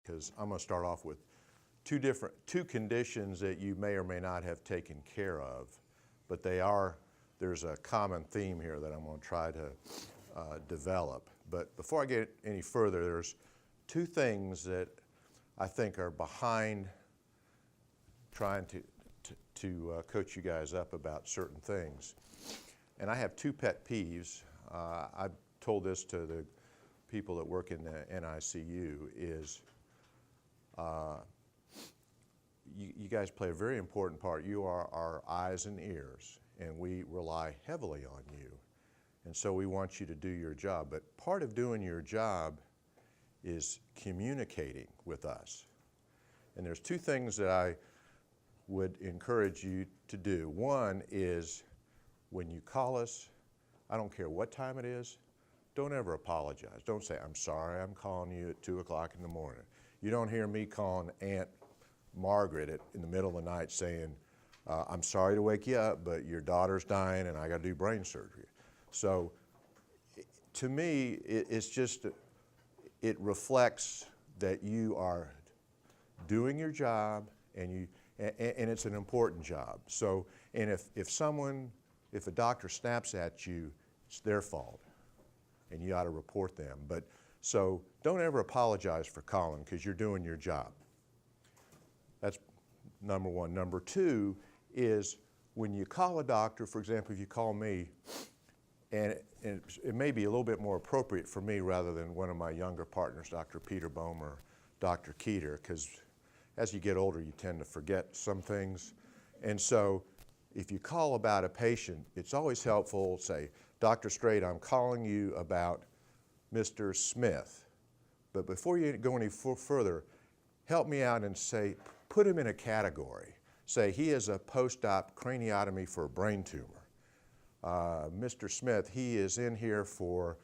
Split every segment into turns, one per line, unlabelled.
because I'm going to start off with two conditions that you may or may not have taken care of, but there's a common theme here that I'm going to try to develop. But before I get any further, there's two things that I think are behind trying to coach you guys up about certain things. And I have two pet peeves. I've told this to the people that work in the NICU is you guys play a very important part. You are our eyes and ears, and we rely heavily on you. And so we want you to do your job. But part of doing your job is communicating with us. And there's two things that I would encourage you to do. One is when you call us, I don't care what time it is, don't ever apologize. Don't say, I'm sorry, I'm calling you at 2 o'clock in the morning. You don't hear me calling Aunt Margaret in the middle of the night saying, I'm sorry to wake you up, but your daughter's dying and I got to do brain surgery. So to me, it reflects that you are doing your job and it's an important job. So, and if a doctor snaps at you, it's their fault and you ought to report them. But so don't ever apologize for calling because you're doing your job. That's number one. Number two is when you call a doctor, for example, if you call me, and it may be a little bit more appropriate for me rather than one of my younger partners, Dr. Peter Bohm or Dr. Keeter, because as you get older, you tend to forget some things. And so if you call about a patient, it's always helpful to say, Dr. Strait, I'm calling you about Mr. Smith. But before you go any further, help me out and say, put him in a category. Say he is a post-op craniotomy for a brain tumor. Mr. Smith, he is in here for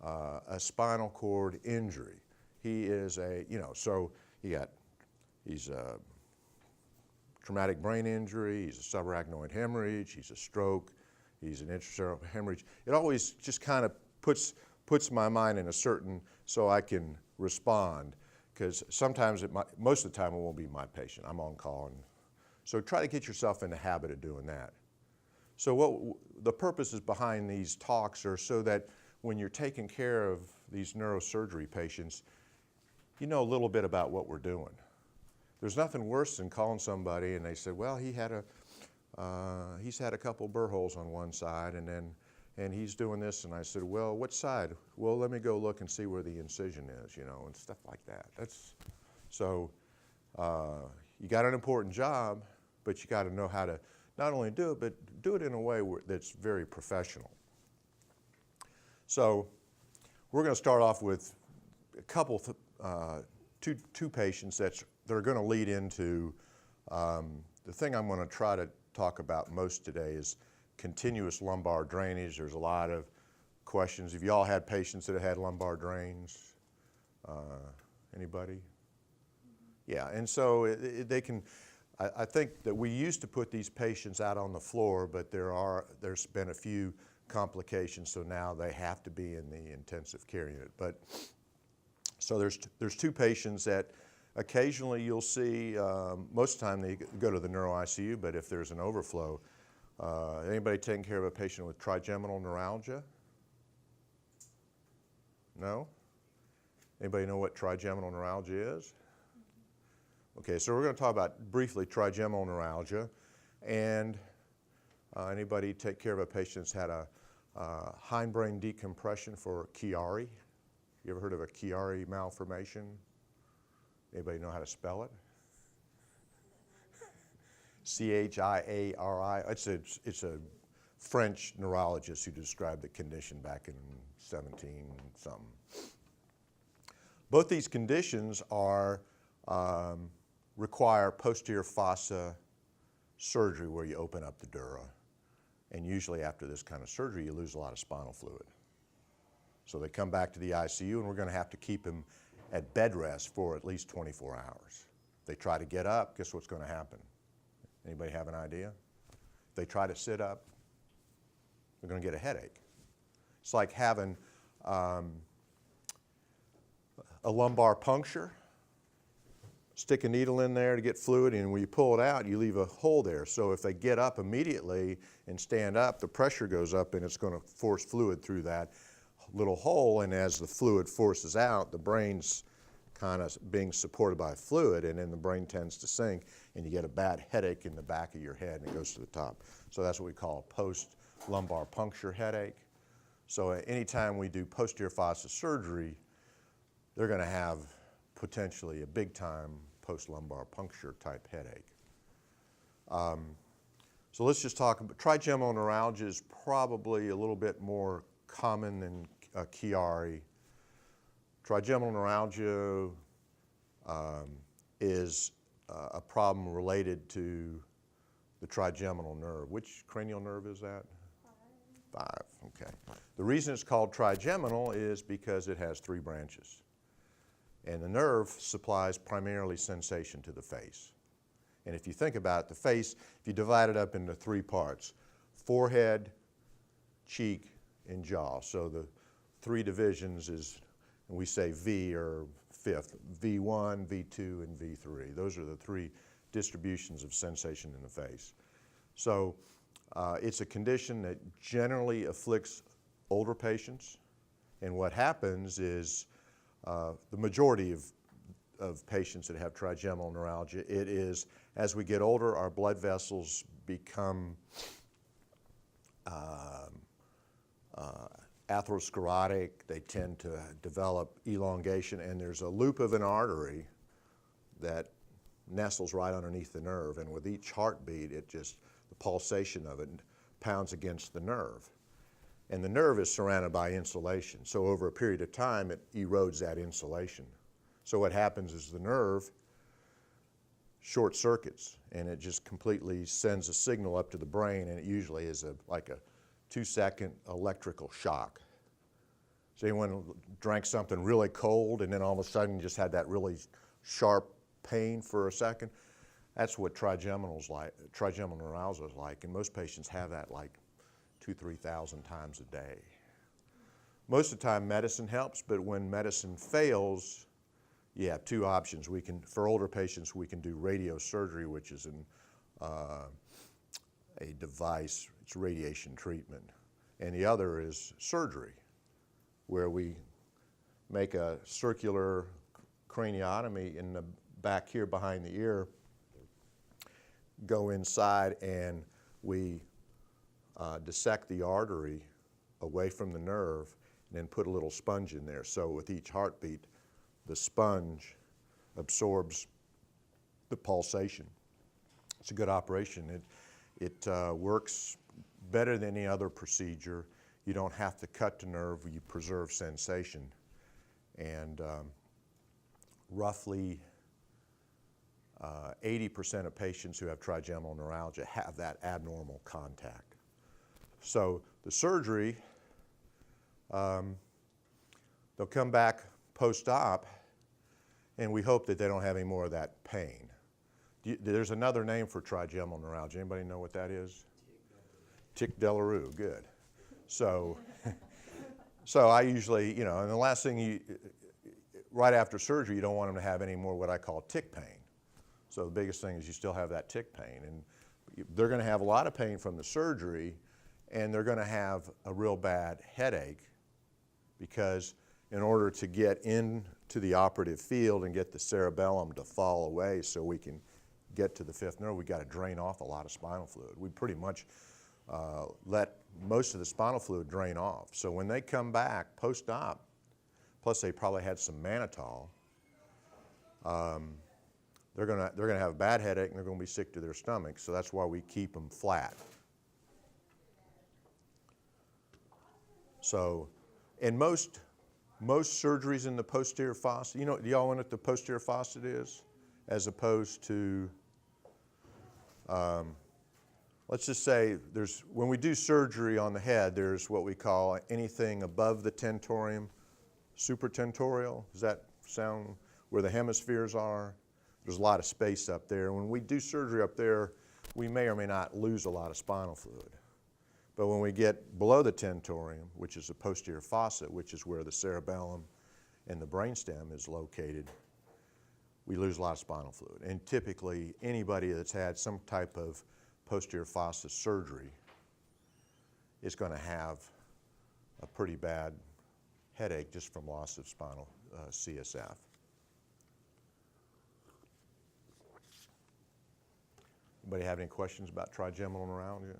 a spinal cord injury. He is so he's a traumatic brain injury, he's a subarachnoid hemorrhage, he's a stroke, he's an intracerebral hemorrhage. It always just kind of puts my mind in a certain, so I can respond, because sometimes, most of the time it won't be my patient. I'm on call. So try to get yourself in the habit of doing that. So what the purposes behind these talks are so that when you're taking care of these neurosurgery patients, you know a little bit about what we're doing. There's nothing worse than calling somebody and they said, well, he's had a couple burr holes on one side and he's doing this. And I said, well, what side? Well, let me go look and see where the incision is, and stuff like that. You got an important job, but you got to know how to not only do it, but do it in a way that's very professional. So we're going to start off with a couple, two patients that are going to lead into the thing I'm going to try to talk about most today is continuous lumbar drainage. There's a lot of questions. Have you all had patients that have had lumbar drains? Anybody? Yeah, and so they can, I think that we used to put these patients out on the floor, but there's been a few complications, so now they have to be in the intensive care unit. But so there's two patients that occasionally you'll see, most of the time they go to the neuro ICU, but if there's an overflow, anybody taking care of a patient with trigeminal neuralgia? No? Anybody know what trigeminal neuralgia is? Okay, so we're going to talk about briefly trigeminal neuralgia, and anybody take care of a patient that's had a hindbrain decompression for Chiari? You ever heard of a Chiari malformation? Anybody know how to spell it? C-H-I-A-R-I. It's a French neurologist who described the condition back in 17-something. Both these conditions require posterior fossa surgery where you open up the dura. And usually after this kind of surgery, you lose a lot of spinal fluid. So they come back to the ICU and we're going to have to keep them at bed rest for at least 24 hours. If they try to get up, guess what's going to happen? Anybody have an idea? If they try to sit up, they're going to get a headache. It's like having a lumbar puncture stick a needle in there to get fluid, and when you pull it out, you leave a hole there. So if they get up immediately and stand up, the pressure goes up and it's going to force fluid through that little hole, and as the fluid forces out, the brain's kind of being supported by fluid, and then the brain tends to sink, and you get a bad headache in the back of your head, and it goes to the top. So that's what we call a post-lumbar puncture headache. So anytime we do posterior fossa surgery, they're going to have potentially a big-time post-lumbar puncture type headache. So let's just talk about trigeminal neuralgia is probably a little bit more common than Chiari. Trigeminal neuralgia is a problem related to the trigeminal nerve. Which cranial nerve is that? 5, okay. The reason it's called trigeminal is because it has 3 branches. And the nerve supplies primarily sensation to the face. And if you think about it, the face, if you divide it up into 3 parts, forehead, cheek, and jaw. So the 3 divisions is, and we say V or fifth, V1, V2, and V3. Those are the 3 distributions of sensation in the face. So it's a condition that generally afflicts older patients. And what happens is the majority of patients that have trigeminal neuralgia, it is as we get older, our blood vessels become atherosclerotic. They tend to develop elongation, and there's a loop of an artery that nestles right underneath the nerve, and with each heartbeat, the pulsation of it pounds against the nerve. And the nerve is surrounded by insulation. So over a period of time, it erodes that insulation. So what happens is the nerve short circuits, and it just completely sends a signal up to the brain, and it usually is like a 2-second electrical shock. So anyone drank something really cold and then all of a sudden just had that really sharp pain for a second? That's what trigeminal neuralgia is like, and most patients have that like 2,000-3,000 times a day. Most of the time medicine helps, but when medicine fails, you have 2 options. For older patients, we can do radiosurgery, which is a device, it's radiation treatment. And the other is surgery, where we make a circular craniotomy in the back here behind the ear, go inside, and we dissect the artery away from the nerve and then put a little sponge in there. So with each heartbeat, the sponge absorbs the pulsation. It's a good operation. It works better than any other procedure. You don't have to cut the nerve, you preserve sensation. And roughly 80% of patients who have trigeminal neuralgia have that abnormal contact. So the surgery, they'll come back post-op, and we hope that they don't have any more of that pain. There's another name for trigeminal neuralgia. Anybody know what that is? Tic Delarue, good. So I usually, and the last thing right after surgery, you don't want them to have any more what I call tick pain. So the biggest thing is you still have that tick pain, and they're going to have a lot of pain from the surgery, and they're going to have a real bad headache, because in order to get into the operative field and get the cerebellum to fall away so we can get to the 5th nerve, we've got to drain off a lot of spinal fluid. We pretty much let most of the spinal fluid drain off. So when they come back post-op, plus they probably had some mannitol, they're gonna have a bad headache, and they're gonna be sick to their stomach. So that's why we keep them flat. So, in most surgeries in the posterior fossa, do y'all know what the posterior fossa is, as opposed to, let's just say when we do surgery on the head, there's what we call anything above the tentorium, supratentorial. Does that sound where the hemispheres are? There's a lot of space up there. When we do surgery up there, we may or may not lose a lot of spinal fluid. But when we get below the tentorium, which is the posterior fossa, which is where the cerebellum and the brainstem is located, we lose a lot of spinal fluid. And typically, anybody that's had some type of posterior fossa surgery is going to have a pretty bad headache just from loss of spinal CSF. Anybody have any questions about trigeminal neuralgia?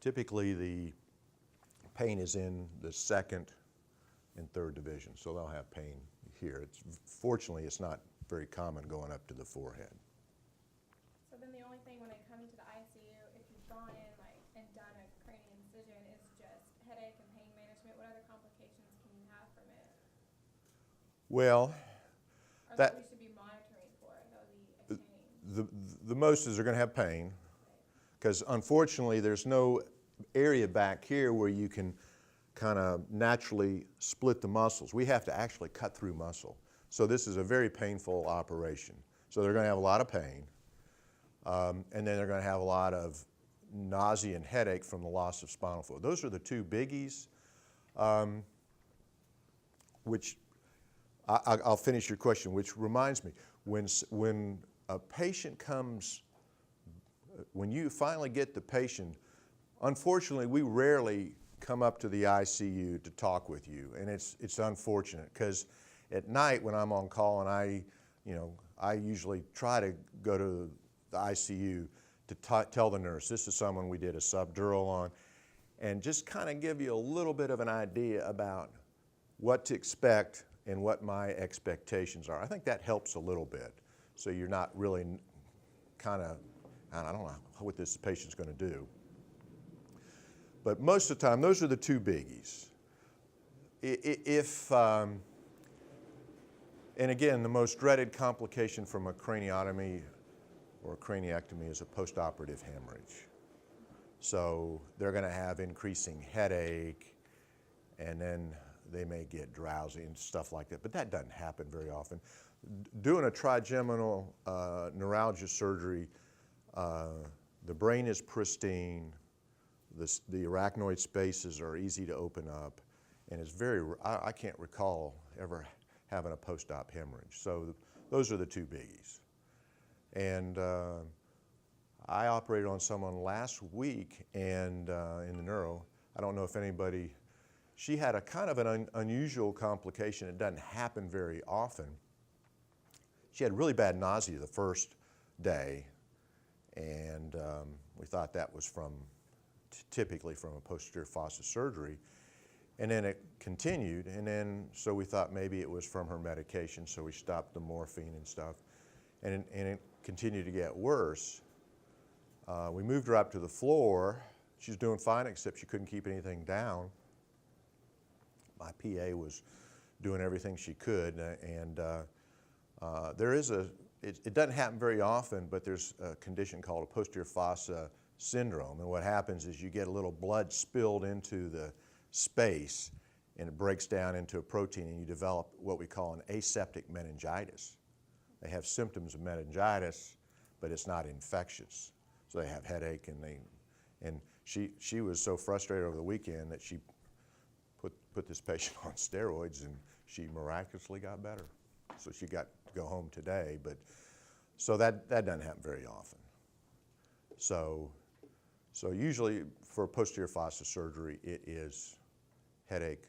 Typically, the pain is in the second and third division, so they'll have pain here. Fortunately, it's not very common going up to the forehead.
So then the only thing when I come to the ICU, if you've gone in and done a cranial incision, is just headache and pain management. What other complications can you have from it?
Well,
or that we should be monitoring for? That would be a change.
The most is they're going to have pain, because unfortunately there's no area back here where you can kind of naturally split the muscles. We have to actually cut through muscle. So this is a very painful operation. So they're going to have a lot of pain, and then they're going to have a lot of nausea and headache from the loss of spinal fluid. Those are the two biggies, which I'll finish your question, which reminds me, when a patient comes, when you finally get the patient, unfortunately, we rarely come up to the ICU to talk with you, and it's unfortunate, because at night when I'm on call, and I usually try to go to the ICU to tell the nurse, this is someone we did a subdural on, and just kind of give you a little bit of an idea about what to expect and what my expectations are. I think that helps a little bit, so you're not really kind of, I don't know what this patient's going to do. But most of the time, those are the two biggies. And again, the most dreaded complication from a craniotomy or a craniectomy is a postoperative hemorrhage. So they're going to have increasing headache, and then they may get drowsy and stuff like that. But that doesn't happen very often. Doing a trigeminal neuralgia surgery, the brain is pristine, the arachnoid spaces are easy to open up, and it's I can't recall ever having a post-op hemorrhage. So those are the two biggies. And I operated on someone last week, and in the neuro, I don't know if anybody, she had a kind of an unusual complication. It doesn't happen very often. She had really bad nausea the first day, and we thought that was typically from a posterior fossa surgery. And then it continued, and then so we thought maybe it was from her medication, so we stopped the morphine and stuff. And it continued to get worse. We moved her up to the floor. She was doing fine, except she couldn't keep anything down. My PA was doing everything she could, and it doesn't happen very often, but there's a condition called a posterior fossa syndrome. And what happens is you get a little blood spilled into the space, and it breaks down into a protein, and you develop what we call an aseptic meningitis. They have symptoms of meningitis, but it's not infectious. So they have headache, and she was so frustrated over the weekend that she put this patient on steroids, and she miraculously got better. So she got to go home today, but so that doesn't happen very often. So usually for posterior fossa surgery, it is headache,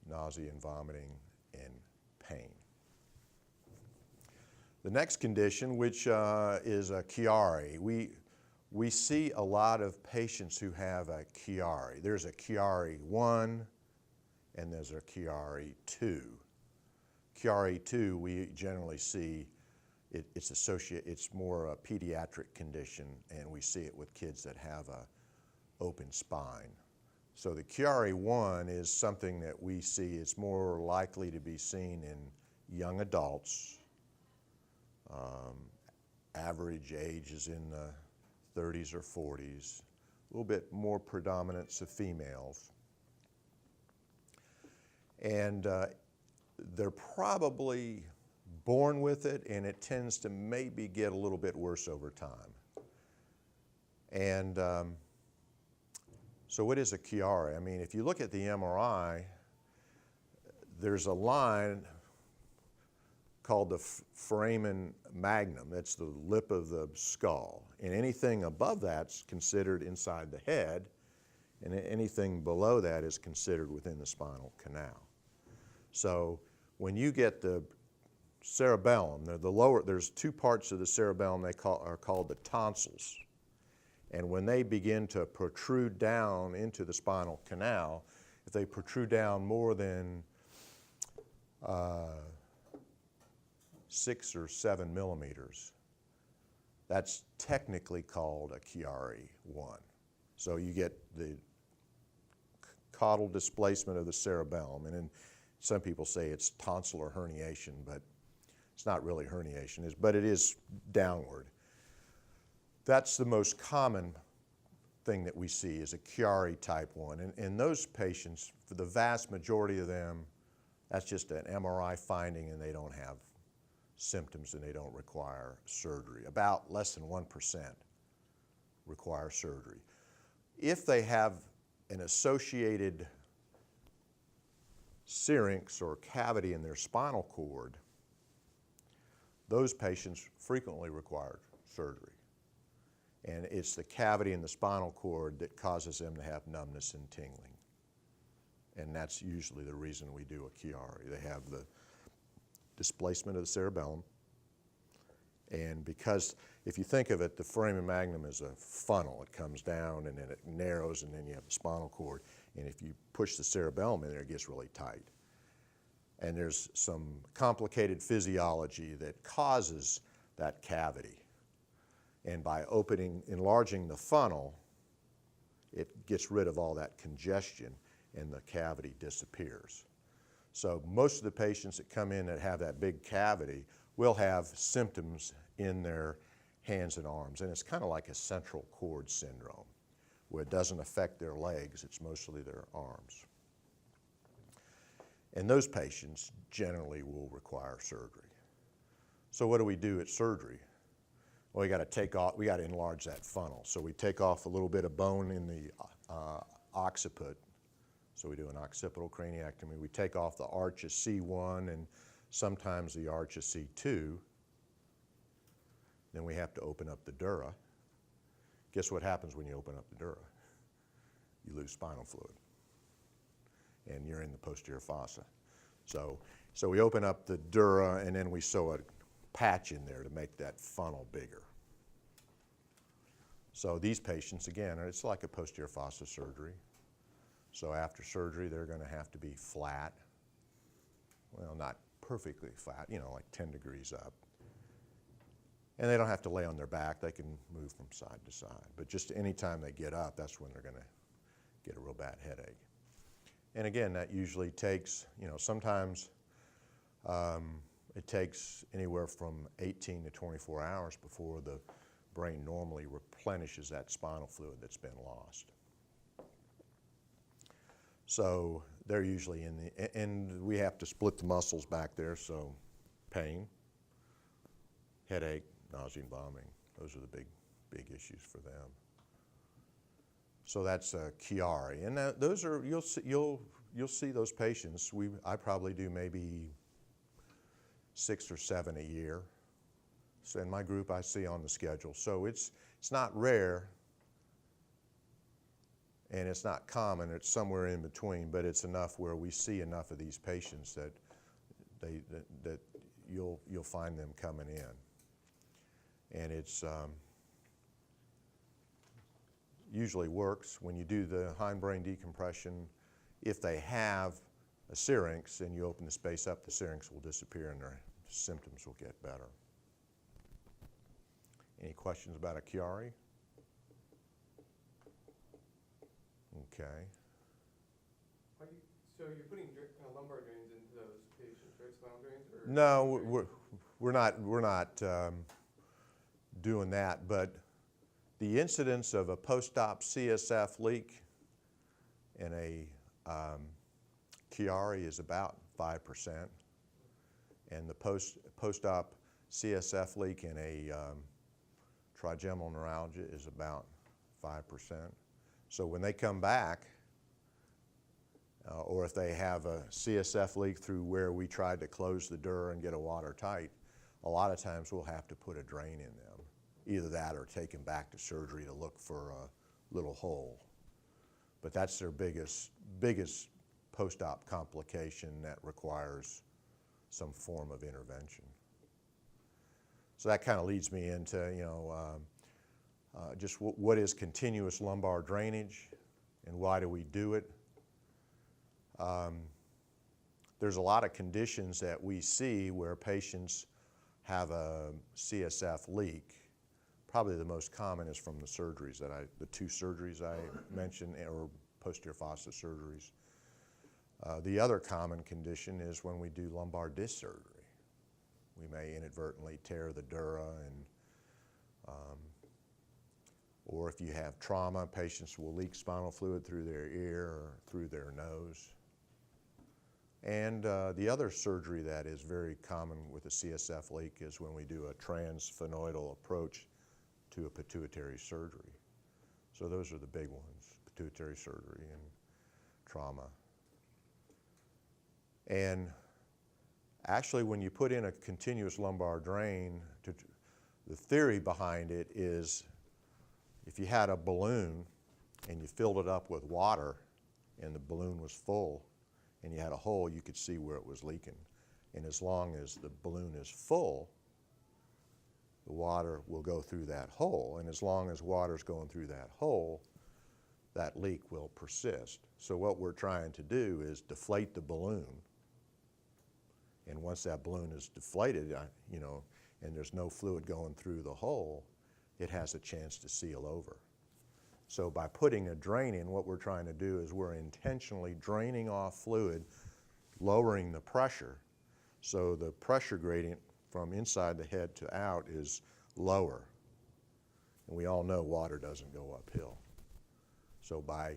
nausea and vomiting, and pain. The next condition, which is a Chiari, we see a lot of patients who have a Chiari. There's a Chiari 1 and there's a Chiari 2. Chiari 2, we generally see it's more a pediatric condition, and we see it with kids that have a open spine. So the Chiari 1 is something that we see. It's more likely to be seen in young adults. Average age is in the 30s or 40s, a little bit more predominance of females. And they're probably born with it, and it tends to maybe get a little bit worse over time. And so what is a Chiari? I mean, if you look at the MRI, there's a line called the foramen magnum. That's the lip of the skull. And anything above that's considered inside the head, and anything below that is considered within the spinal canal. So when you get the cerebellum, there's two parts of the cerebellum are called the tonsils. And when they begin to protrude down into the spinal canal, if they protrude down more than 6 or 7 millimeters, that's technically called a Chiari 1. So you get the caudal displacement of the cerebellum, and then some people say it's tonsillar herniation, but it's not really herniation, but it is downward. That's the most common thing that we see is a Chiari type 1. And those patients, for the vast majority of them, that's just an MRI finding and they don't have symptoms and they don't require surgery. About less than 1% require surgery. If they have an associated syrinx or cavity in their spinal cord, those patients frequently require surgery. And it's the cavity in the spinal cord that causes them to have numbness and tingling. And that's usually the reason we do a Chiari. They have the displacement of the cerebellum. And because, if you think of it, the foramen magnum is a funnel. It comes down and then it narrows and then you have the spinal cord. And if you push the cerebellum in there, it gets really tight. And there's some complicated physiology that causes that cavity. And by enlarging the funnel, it gets rid of all that congestion and the cavity disappears. So most of the patients that come in that have that big cavity will have symptoms in their hands and arms. And it's kind of like a central cord syndrome, where it doesn't affect their legs, it's mostly their arms. And those patients generally will require surgery. So what do we do at surgery? Well, we got to enlarge that funnel. So we take off a little bit of bone in the occiput. So we do an occipital craniectomy. We take off the arch of C1 and sometimes the arch of C2. Then we have to open up the dura. Guess what happens when you open up the dura? You lose spinal fluid. And you're in the posterior fossa. So we open up the dura and then we sew a patch in there to make that funnel bigger. So these patients, again, it's like a posterior fossa surgery. So after surgery, they're going to have to be flat. Well, not perfectly flat, like 10 degrees up. And they don't have to lay on their back. They can move from side to side. But just any time they get up, that's when they're going to get a real bad headache. And again, that usually takes, sometimes it takes anywhere from 18 to 24 hours before the brain normally replenishes that spinal fluid that's been lost. So they're usually and we have to split the muscles back there, so pain, headache, nausea and vomiting, those are the big issues for them. So that's Chiari, and those are you'll see those patients. I probably do maybe 6 or 7 a year. So in my group, I see on the schedule. So it's not rare, and it's not common. It's somewhere in between, but it's enough where we see enough of these patients that that you'll find them coming in, and it's usually works when you do the hindbrain decompression. If they have a syrinx and you open the space up, the syrinx will disappear and their symptoms will get better. Any questions about a Chiari? Okay.
So you're putting lumbar drains into those patients, right? Spinal drains? Or
No, we're not doing that, but the incidence of a post-op CSF leak in a Chiari is about 5%, and the post-op CSF leak in a trigeminal neuralgia is about 5%. So when they come back or if they have a CSF leak through where we tried to close the dura and get a watertight, a lot of times we'll have to put a drain in them. Either that or take them back to surgery to look for a little hole. But that's their biggest post-op complication that requires some form of intervention. So that kind of leads me into, just what is continuous lumbar drainage and why do we do it? There's a lot of conditions that we see where patients have a CSF leak. Probably the most common is from the surgeries the two surgeries I mentioned, or posterior fossa surgeries. The other common condition is when we do lumbar disc surgery. We may inadvertently tear the dura, or if you have trauma, patients will leak spinal fluid through their ear or through their nose. And the other surgery that is very common with a CSF leak is when we do a transsphenoidal approach to a pituitary surgery. So those are the big ones, pituitary surgery and trauma. And actually, when you put in a continuous lumbar drain, the theory behind it is if you had a balloon and you filled it up with water and the balloon was full and you had a hole, you could see where it was leaking. And as long as the balloon is full, the water will go through that hole. And as long as water's going through that hole, that leak will persist. So what we're trying to do is deflate the balloon. And once that balloon is deflated, and there's no fluid going through the hole, it has a chance to seal over. So by putting a drain in, what we're trying to do is we're intentionally draining off fluid, lowering the pressure, so the pressure gradient from inside the head to out is lower. And we all know water doesn't go uphill. So by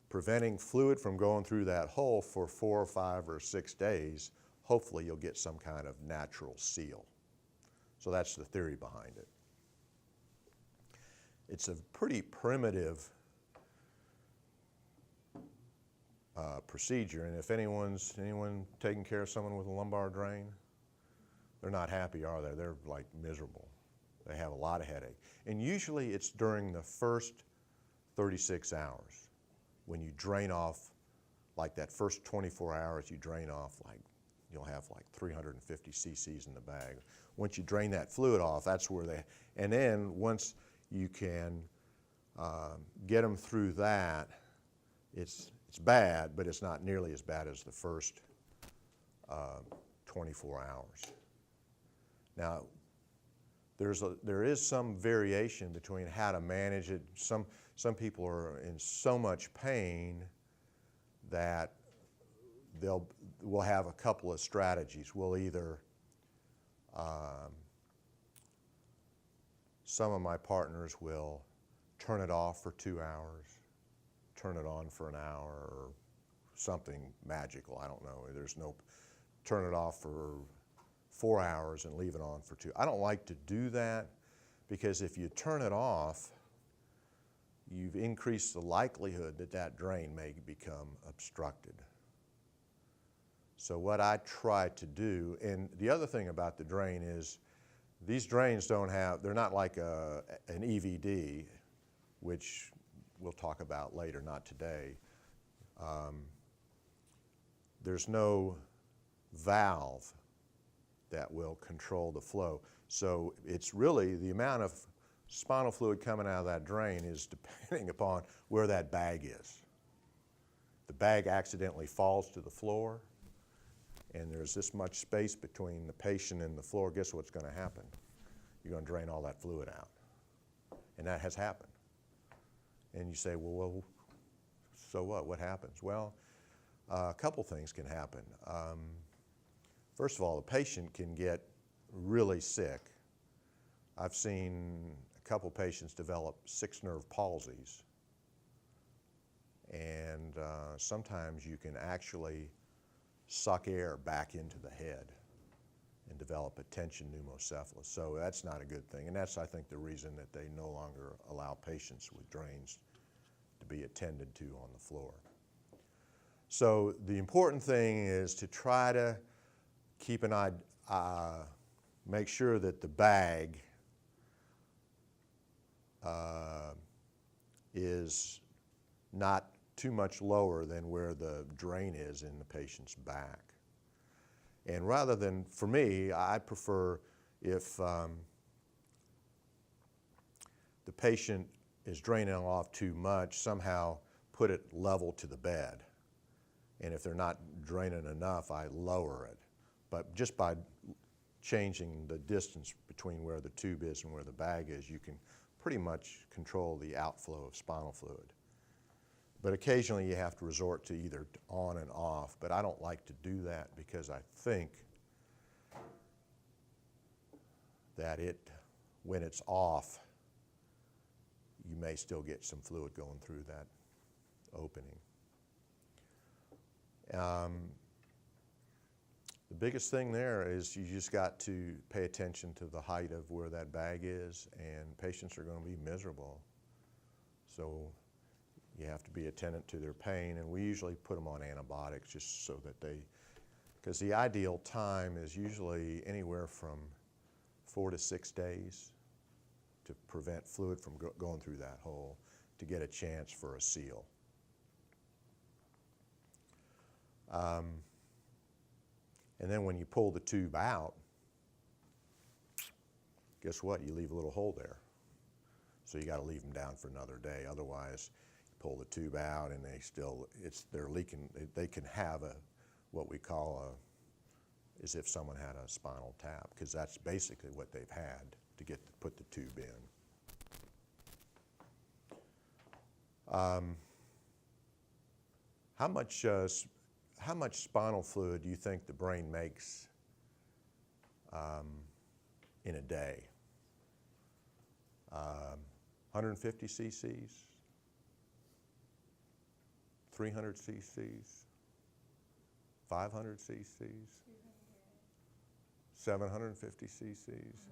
preventing fluid from going through that hole for 4 or 5 or 6 days, hopefully you'll get some kind of natural seal. So that's the theory behind it. It's a pretty primitive procedure, and if anyone taking care of someone with a lumbar drain, they're not happy, are they? They're like miserable. They have a lot of headache. And usually it's during the first 36 hours when you drain off, like that first 24 hours you drain off, like you'll have like 350 cc's in the bag. Once you drain that fluid off, that's where and then once you can get them through that, it's bad, but it's not nearly as bad as the first 24 hours. Now, there is some variation between how to manage it. Some people are in so much pain that we'll have a couple of strategies. We'll either, some of my partners will turn it off for 2 hours, turn it on for an hour, or something magical, I don't know. Turn it off for 4 hours and leave it on for 2. I don't like to do that because if you turn it off, you've increased the likelihood that that drain may become obstructed. So what I try to do, and the other thing about the drain is these drains they're not like an EVD, which we'll talk about later, not today. There's no valve that will control the flow. So it's really the amount of spinal fluid coming out of that drain is depending upon where that bag is. The bag accidentally falls to the floor and there's this much space between the patient and the floor. Guess what's going to happen? You're going to drain all that fluid out. And that has happened. And you say, well, so what? What happens? Well, a couple things can happen. First of all, the patient can get really sick. I've seen a couple patients develop 6 nerve palsies. And sometimes you can actually suck air back into the head and develop a tension pneumocephalus. So that's not a good thing. And that's, I think, the reason that they no longer allow patients with drains to be attended to on the floor. So the important thing is to try to keep an eye, make sure that the bag is not too much lower than where the drain is in the patient's back. And rather than, for me, I prefer if the patient is draining off too much, somehow put it level to the bed. And if they're not draining enough, I lower it. But just by changing the distance between where the tube is and where the bag is, you can pretty much control the outflow of spinal fluid. But occasionally you have to resort to either on and off, but I don't like to do that because I think that when it's off, you may still get some fluid going through that opening. The biggest thing there is you just got to pay attention to the height of where that bag is, and patients are going to be miserable. So you have to be attentive to their pain, and we usually put them on antibiotics just so that because the ideal time is usually anywhere from 4 to 6 days to prevent fluid from going through that hole to get a chance for a seal. And then when you pull the tube out, guess what? You leave a little hole there. So you got to leave them down for another day. Otherwise, you pull the tube out and they're leaking. They can have what we call as if someone had a spinal tap, because that's basically what they've had to put the tube in. How much spinal fluid do you think the brain makes in a day? 150 cc's? 300 cc's? 500 cc's? 750 cc's?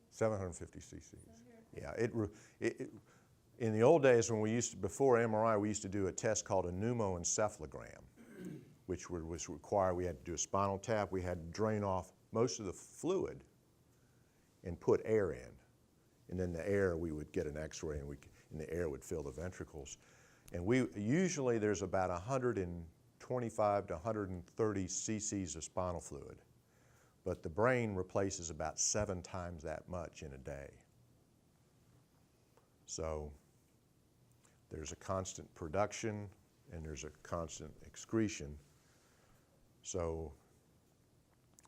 750 cc's. Yeah, in the old days when before MRI, we used to do a test called a Pneumo Encephalograph, which was required. We had to do a spinal tap. We had to drain off most of the fluid and put air in. And then the air, we would get an x-ray and the air would fill the ventricles. And usually there's about 125 to 130 cc's of spinal fluid. But the brain replaces about 7 times that much in a day. So there's a constant production and there's a constant excretion. So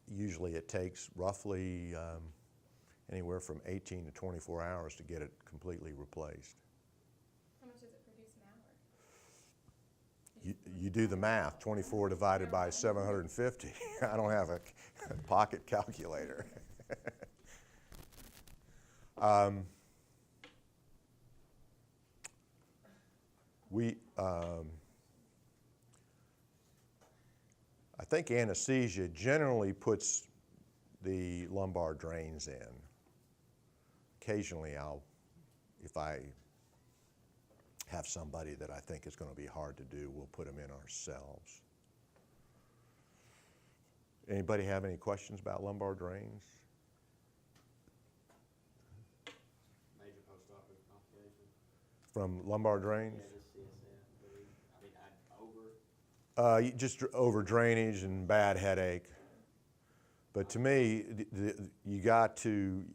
usually it takes roughly anywhere from 18 to 24 hours to get it completely replaced.
How much does it produce an hour?
You do the math, 24 divided by 750. I don't have a pocket calculator. I think anesthesia generally puts the lumbar drains in. Occasionally if I have somebody that I think is going to be hard to do, we'll put them in ourselves. Anybody have any questions about lumbar drains?
Major postoperative complications?
From lumbar drains?
Yeah, just CSF.
Just over drainage and bad headache. But to me, you got to,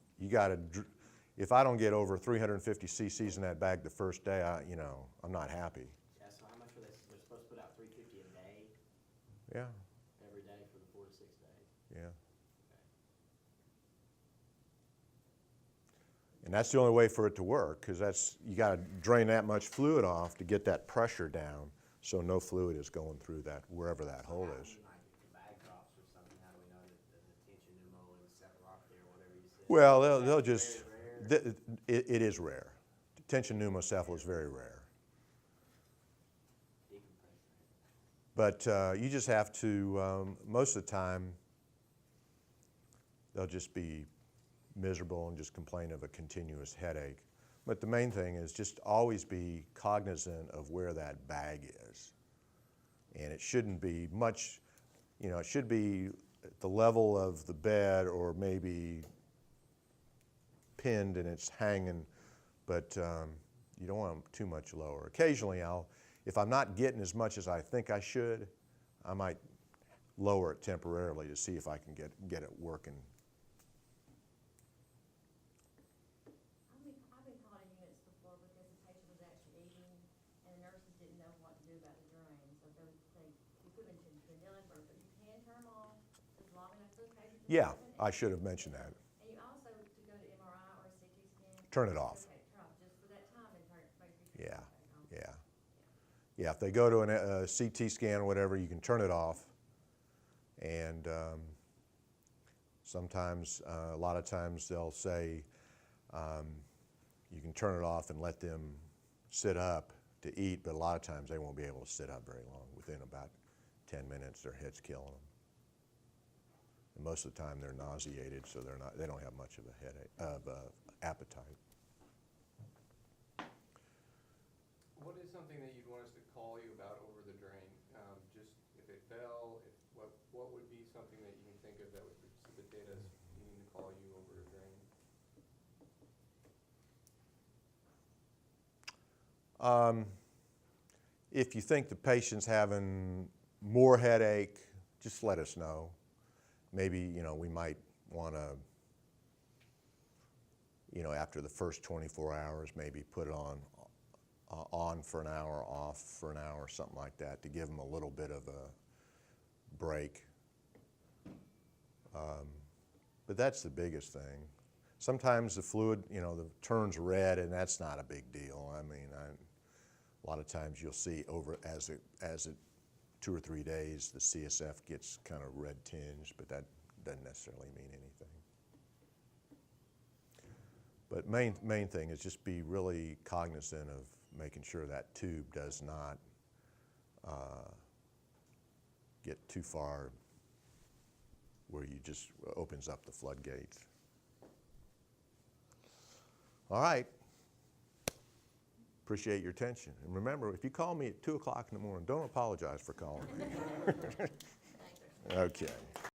if I don't get over 350 cc's in that bag the first day, I'm not happy.
Yeah, so how much were they're supposed to put out 350 a day?
Yeah,
Every day for the 4 to 6 days?
yeah. And that's the only way for it to work, because you got to drain that much fluid off to get that pressure down, so no fluid is going through that, wherever that hole is.
Like if the bag drops or something, how do we know that the tension pneumo encephalograph or whatever you said?
Well, they'll just,
Very rare?
it is rare. Tension pneumoencephal is very rare. But you just have to, most of the time, they'll just be miserable and just complain of a continuous headache. But the main thing is just always be cognizant of where that bag is. And it shouldn't be much, you know, it should be at the level of the bed or maybe pinned and it's hanging, but you don't want them too much lower. Occasionally if I'm not getting as much as I think I should, I might lower it temporarily to see if I can get it working.
I've been called in units before because the patient was actually eating and the nurses didn't know what to do about the drain. So you put them into the kneeling first, but you can turn them off as long enough for the patient to
Yeah,
listen.
I should have mentioned that.
And you also, to go to MRI or a CT scan.
Turn it off.
Okay, turn off just for that time and make sure you turn
Yeah,
it back on.
yeah. Yeah, if they go to a CT scan or whatever, you can turn it off. And sometimes, a lot of times they'll say you can turn it off and let them sit up to eat, but a lot of times they won't be able to sit up very long. Within about 10 minutes, their head's killing them. And most of the time they're nauseated, so they don't have much of a headache, appetite.
What is something that you'd want us to call you about over the drain? Just if it fell, what would be something that you can think of that would precipitate us needing to call you over a drain?
If you think the patient's having more headache, just let us know. Maybe, you know, we might want to, you know, after the first 24 hours, maybe put it on for an hour, off for an hour, something like that, to give them a little bit of a break. But that's the biggest thing. Sometimes the fluid, you know, turns red, and that's not a big deal. I mean, a lot of times you'll see as it 2 or 3 days, the CSF gets kind of red tinged, but that doesn't necessarily mean anything. But main thing is just be really cognizant of making sure that tube does not get too far where you just opens up the floodgates. All right. Appreciate your attention. And remember, if you call me at 2 o'clock in the morning, don't apologize for calling me. Okay.